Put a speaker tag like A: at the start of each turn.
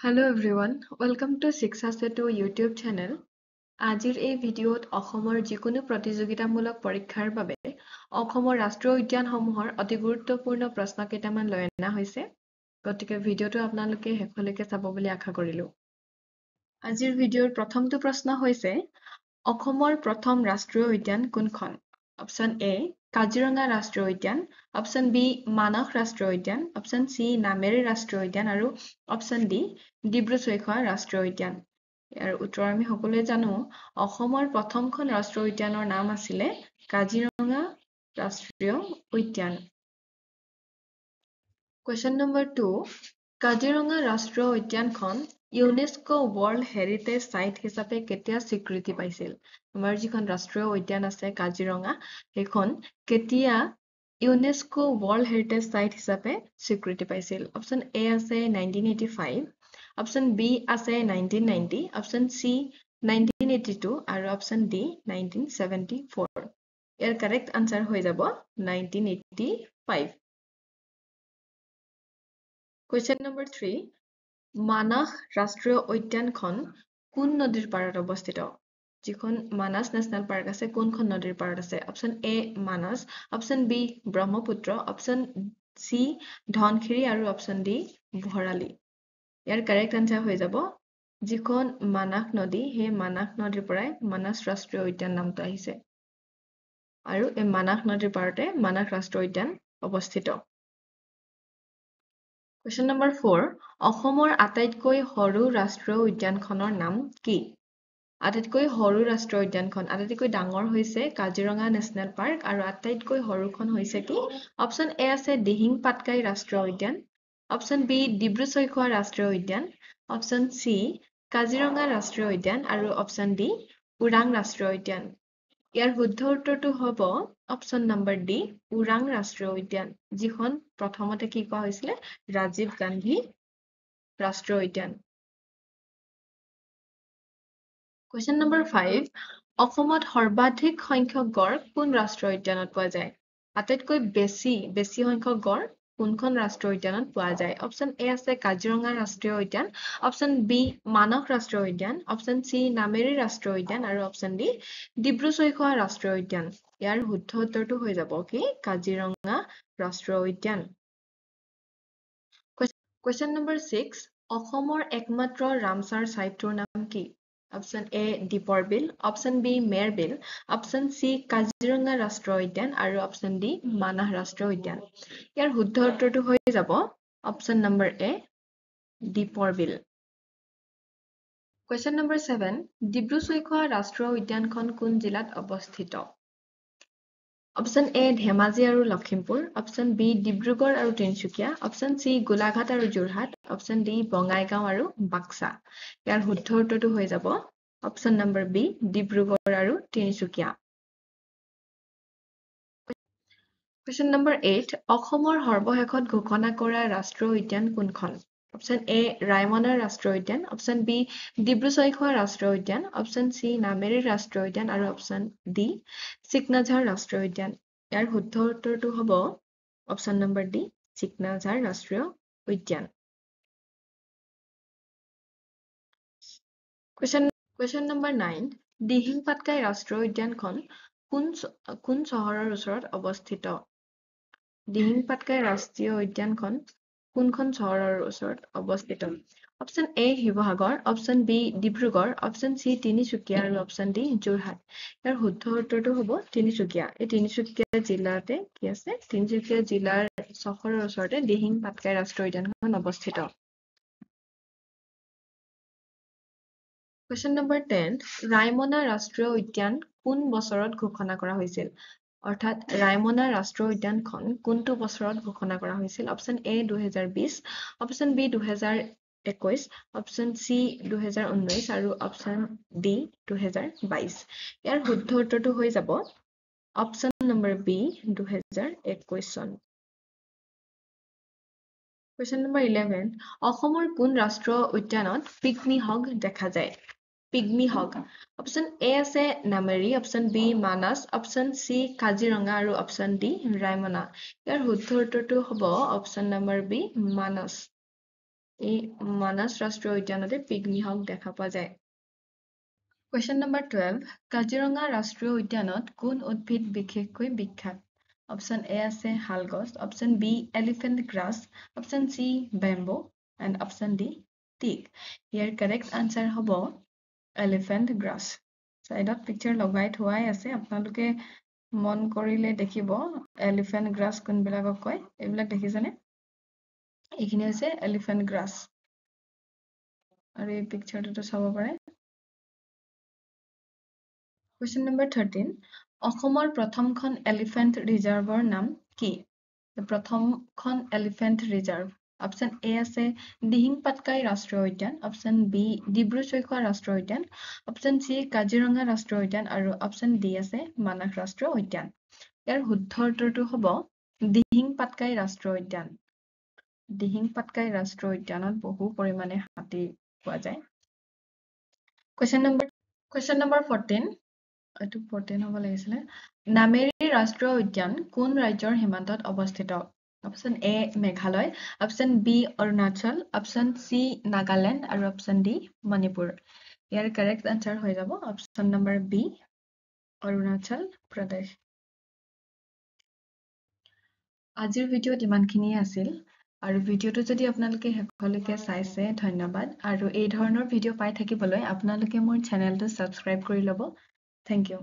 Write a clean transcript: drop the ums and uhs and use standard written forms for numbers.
A: Hello everyone, welcome to Shiksha Setu YouTube channel. আজিৰ এই ভিডিঅ'ত অসমৰ যিকোনো প্ৰতিযোগিতামূলক পৰীক্ষাৰ বাবে অসমৰ ৰাষ্ট্ৰীয় উদ্যানসমূহৰ অতি গুৰুত্বপূৰ্ণ প্ৰশ্ন কেইটামান লৈ অনা হৈছে। গতিকে ভিডিঅ'টো আপোনালোকে শেষলৈকে চাব বুলি আশা কৰিলো। আজিৰ ভিডিঅ'ৰ প্ৰথমটো প্ৰশ্ন হৈছে অসমৰ প্ৰথম ৰাষ্ট্ৰীয় উদ্যান কোনখন? অপশ্যন এ কাজিৰঙা ৰাষ্ট্ৰীয় উদ্যান, অপশ্যন বি মানস ৰাষ্ট্ৰীয় উদ্যান, অপশ্যন চি নামেৰি ৰাষ্ট্ৰীয় উদ্যান আৰু অপশ্যন ডি ডিব্ৰু-চৈখোৱা ৰাষ্ট্ৰীয় উদ্যান। ইয়াৰ উত্তৰ আমি সকলোৱে জানো অসমৰ প্ৰথমখন ৰাষ্ট্ৰীয় উদ্যানৰ নাম আছিলে কাজিৰঙা ৰাষ্ট্ৰীয় উদ্যান। Question number 2, কাজিৰঙা ৰাষ্ট্ৰীয় উদ্যানখন ইউনেস্কো ৱৰ্ল্ড হেৰিটেজ সাইট হিচাপে কেতিয়া স্বীকৃতি পাইছিল? আমাৰ যিখন ৰাষ্ট্ৰীয় উদ্যান আছে কাজিৰঙা সেইখন কেতিয়া ইউনেস্কো ৱৰ্ল্ড হেৰিটেজ সাইট হিচাপে স্বীকৃতি পাইছিল? অপশ্যন এ আছে 1985, অপশ্যন বি আছে 1990, অপশ্যন চি 1982 আৰু অপশ্যন ডি 1974। ইয়াৰ কাৰেক্ট আনসাৰ হৈ যাব 1985। Question number 3, মানস ৰাষ্ট্ৰীয় উদ্যানখন কোন নদীৰ পাৰত অৱস্থিত? যিখন মানস নেশ্যনেল পাৰ্ক আছে কোনখন নদীৰ পাৰত আছে? Option A Manas, option B Brahmaputra, option C Dhansiri আৰু অপশ্যন ডি ভৰালী। ইয়াৰ কাৰেক্ট আনসাৰ হৈ যাব যিখন মানস নদী সেই মানস নদীৰ পৰাই মানস ৰাষ্ট্ৰীয় উদ্যান নামটো আহিছে আৰু এই মানস নদীৰ পাৰতে মানস ৰাষ্ট্ৰীয় উদ্যান অৱস্থিত। Question number 4, অসমৰ আটাইতকৈ সৰু ৰাষ্ট্ৰীয় উদ্যানখনৰ নাম কি? আটাইতকৈ সৰু ৰাষ্ট্ৰীয় উদ্যানখন আটাইতকৈ ডাঙৰ হৈছে কাজিৰঙা নেশ্যনেল পাৰ্ক আৰু আটাইতকৈ সৰুখন হৈছে কি? অপশ্যন এ আছে দিহিং পাটকাই ৰাষ্ট্ৰীয় উদ্যান, অপশ্যন বি ডিব্ৰু-চৈখোৱা ৰাষ্ট্ৰীয় উদ্যান, অপশ্যন চি কাজিৰঙা ৰাষ্ট্ৰীয় উদ্যান আৰু অপশ্যন ডি ওৰাং ৰাষ্ট্ৰীয় উদ্যান। ইয়াৰ শুদ্ধ উত্তৰটো হ'ব অপশ্যন নম্বৰ ডি ওৰাং ৰাষ্ট্ৰীয় উদ্যান, যিখন প্ৰথমতে কি কোৱা হৈছিলে ৰাজীৱ গান্ধী ৰাষ্ট্ৰীয় উদ্যান। Question number 5, অসমত সৰ্বাধিক সংখ্যক গড় কোন ৰাষ্ট্ৰীয় উদ্যানত পোৱা যায়? আটাইতকৈ বেছি সংখ্যক গড় কোনখন ৰাষ্ট্ৰীয় উদ্যানত পোৱা যায়? অপশ্যন এ আছে কাজিৰঙা ৰাষ্ট্ৰীয় উদ্যান, অপশ্যন বি মানস ৰাষ্ট্ৰীয় উদ্যান, অপশ্যন চি নামেৰি ৰাষ্ট্ৰীয় উদ্যান আৰু অপশ্যন ডি ডিব্ৰু-চৈখোৱা ৰাষ্ট্ৰীয় উদ্যান। ইয়াৰ শুদ্ধ উত্তৰটো হৈ যাব কি কাজিৰঙা ৰাষ্ট্ৰীয় উদ্যান। Question number 6, অসমৰ একমাত্ৰ ৰামছাৰ সাইটটোৰ নাম কি? অপশ্যন এ দীপৰ বিল, অপশ্যন বি মেৰ বিল, অপশ্যন চি কাজিৰঙা ৰাষ্ট্ৰীয় উদ্যান আৰু অপশ্যন ডি মানাহ ৰাষ্ট্ৰীয় উদ্যান। ইয়াৰ শুদ্ধ উত্তৰটো হৈ যাব অপশ্যন নম্বৰ এ দীপৰ বিল। Question number 7, ডিব্ৰু-চৈখোৱা ৰাষ্ট্ৰীয় উদ্যানখন কোন জিলাত অৱস্থিত? অপশ্যন এ ধেমাজি আৰু লখিমপুৰ, অপশ্যন বি ডিব্ৰুগড় আৰু তিনিচুকীয়া, অপশ্যন চি গোলাঘাট আৰু যোৰহাট, অপশ্যন ডি বঙাইগাঁও আৰু বাক্সা। ইয়াৰ শুদ্ধ উত্তৰটো হৈ যাব অপশ্যন নম্বৰ বি ডিব্ৰুগড় আৰু তিনিচুকীয়া। Question number 8, অসমৰ সৰ্বশেষত ঘোষণা কৰা ৰাষ্ট্ৰীয় উদ্যান কোনখন? অপশ্যন এ ৰায়মনা ৰাষ্ট্ৰীয় উদ্যান, অপশ্যন বি ডিব্ৰু-চৈখোৱা ৰাষ্ট্ৰীয় উদ্যান, অপশ্যন চি নামেৰি ৰাষ্ট্ৰীয় উদ্যান আৰু অপশ্যন ডি চিকনাঝাৰ ৰাষ্ট্ৰীয় উদ্যান। ইয়াৰ শুদ্ধ উত্তৰটো হ'ব অপশ্যন নম্বৰ ডি চিকনাঝাৰ ৰাষ্ট্ৰীয় উদ্যান। Question number 9, দিহিং পাটকাই ৰাষ্ট্ৰীয় উদ্যানখন কোন চহৰৰ ওচৰত অৱস্থিত? দিহিং পাটকাই ৰাষ্ট্ৰীয় উদ্যানখন কোনখন চহৰৰ ওচৰত অৱস্থিত? Option A Sivasagar, option B Dibrugarh, option C Tinsukia আৰু অপশ্যন ডি যোৰহাট। ইয়াৰ শুদ্ধ উত্তৰটো হ'ব তিনিচুকীয়া। এই তিনিচুকীয়া জিলাতে কি আছে? তিনিচুকীয়া জিলাৰ চহৰৰ ওচৰতে দিহিং পাটকাই ৰাষ্ট্ৰীয় উদ্যানখন অৱস্থিত। Question number 10, ৰায়মনা ৰাষ্ট্ৰীয় উদ্যান কোন বছৰত ঘোষণা কৰা হৈছিল? অৰ্থাৎ ৰায়মনা ৰাষ্ট্ৰীয় উদ্যানখন কোনটো বছৰত ঘোষণা কৰা হৈছিল? Option A 2020, option B 2021, option C 2019 আৰু অপশ্যন ডি 2022। ইয়াৰ শুদ্ধ উত্তৰটো হৈ যাব অপশ্যন নম্বৰ বি 2021 চন। Question number 11, অসমৰ কোন ৰাষ্ট্ৰীয় উদ্যানত পিগমি হগ দেখা যায়? পিগমি হগ, অপশ্যন এ আছে নামেৰি, অপশ্যন বি মানস, অপশ্যন চি কাজিৰঙা আৰু অপশ্যন ডি ৰায়মনা। ইয়াৰ শুদ্ধ উত্তৰটো হ'ব অপশ্যন নম্বৰ বি মানস। এই মানাস ৰাষ্ট্ৰীয় উদ্যানতে পিগমি হক দেখা পোৱা যায়। Question number 12. কাজিৰঙা ৰাষ্ট্ৰীয় উদ্যানত কোন উদ্ভিদ বিশেষকৈ বিখ্যাত? Option A আছে শালগছ, Option B elephant grass, Option C bamboo, and Option D teak. Here correct answer হ'ব elephant grass. Side picture লগাই থোৱাই আছে, আপোনালোকে মন কৰিলে দেখিব এলিফেণ্ট গ্ৰাছ কোনবিলাকক কয়, এইবিলাক দেখিছেনে? এইখিনি হৈছে এলিফেণ্ট গ্ৰাছ আৰু এই পিকচাৰটো চাব পাৰে। Question number 13. অসমৰ প্ৰথমখন এলিফেণ্ট ৰিজাৰ্ভৰ নাম কি? প্ৰথমখন এলিফেণ্ট ৰিজাৰ্ভ, অপশ্যন এ আছে দিহিং পাটকাই ৰাষ্ট্ৰীয় উদ্যান, অপশ্যন বি ডিব্ৰু-চৈখোৱা ৰাষ্ট্ৰীয় উদ্যান, অপশ্যন চি কাজিৰঙা ৰাষ্ট্ৰীয় উদ্যান আৰু অপশ্যন ডি আছে মানাস ৰাষ্ট্ৰীয় উদ্যান। ইয়াৰ শুদ্ধ উত্তৰটো হ'ব দিহিং পাটকাই ৰাষ্ট্ৰীয় উদ্যান। দিহিং পাটকাই ৰাষ্ট্ৰীয় উদ্যানত বহু পৰিমাণে হাতী পোৱা যায়। Question number 14. এইটো 14 হ'ব লাগিছিলে। নামেৰি ৰাষ্ট্ৰীয় উদ্যান কোন ৰাজ্যৰ সীমান্তত অৱস্থিত? Option A Meghalaya, option B Arunachal, option C Nagaland আৰু অপশ্যন ডি মণিপুৰ। ইয়াৰ কাৰেক্ট আনচাৰ হৈ যাব option number B Arunachal Pradesh. আজিৰ ভিডিঅ'ত ইমানখিনিয়ে আছিল আৰু ভিডিঅ'টো যদি আপোনালোকে শেষলৈকে চাইছে ধন্যবাদ আৰু এই ধৰণৰ ভিডিঅ' পাই থাকিবলৈ আপোনালোকে মোৰ চেনেলটো ছাবস্ক্ৰাইব কৰি ল'ব। Thank U.